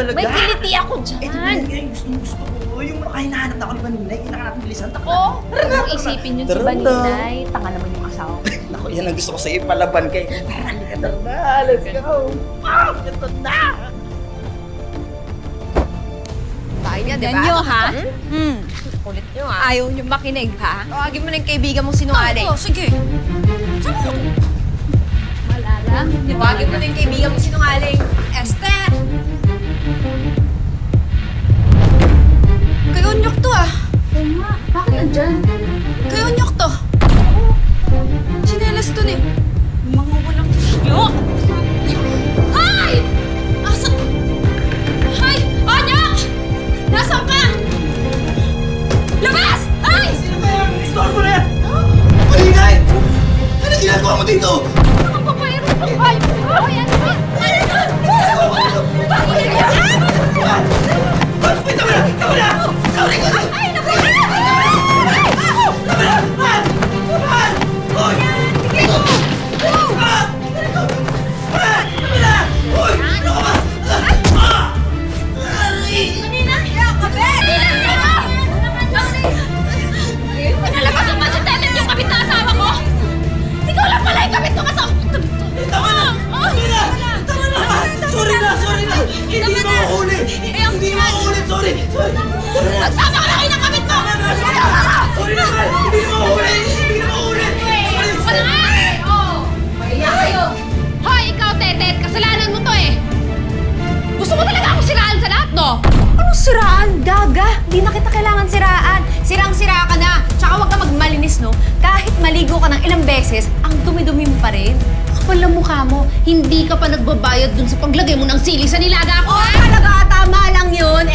talaga. May kiliti ako dyan. Eh, di ba gusto ko. Yung mga hinahanap na ako ni Baninay, kailangan natin bilisan. Ako, huwag mong isipin yun si Baninay. Tanga naman yung asawa ko. Naku, yan ang gusto ko sa'yo, palaban kay. Tara, halika na. Let's go. Wow, ito na. Tayo niya, di ba? Yan nyo, ha? Kulit nyo, ha? Ayaw nyo makinig, ha? Tawagin mo na yung kaibigan mong sinungaling. Oo, sige. Saan mo? Malala. Tawagin mo na yung kaibigan mong sinungaling. Esther! Kayo nyok to, ah. Oo nga, bakit nandyan? Kayo nyok to. Chinelas to, eh. Mga walang nyok! Hay! Asan? Hay! Anyok! Nasaan ka? Labas! Hay! Sino ba yan? Istorbo na yan! Baninay! Ano ginagawa mo dito? Ang papayro ko! Hay! Ay! Ano ba? Bakit yan? Tama na! Tama na! Sorry ka na! Ay! Naku! Tama na! Man! Man! Hoy! Sige! Man! Man! Tama na! Hoy! Ano ka ba? Manina! Kabit! Pinalabas mo ba si Tetet yung kabit na asawa ko? Ikaw lang pala yung kabit ng asawa ko! Tama na! Tama na! Tama na! Sorry na! Sorry na! Hindi mo ako ulit! Hindi mo ako ulit! Sorry! Sorry! Magsama ka na kayo ng kabit mo! Sorry na! Hindi mo ako ulit! Hindi mo ako ulit! Wala nga! Mahiya kayo! Hoy, ikaw, Tetet! Kasalanan mo to eh! Gusto mo talaga akong siraan sa lahat, no? Anong siraan? Gaga! Di na kita kailangan siraan. Sirang-sira ka na. Tsaka huwag ka magmalinis, no? Kahit maligo ka ng ilang beses, ang dumi-dumi mo pa rin. Kapal ang mukha mo, hindi ka pa nagbabayad dun sa paglagay mo ng sili sa nilaga ko, Oo, ha? talaga. Tama lang yun.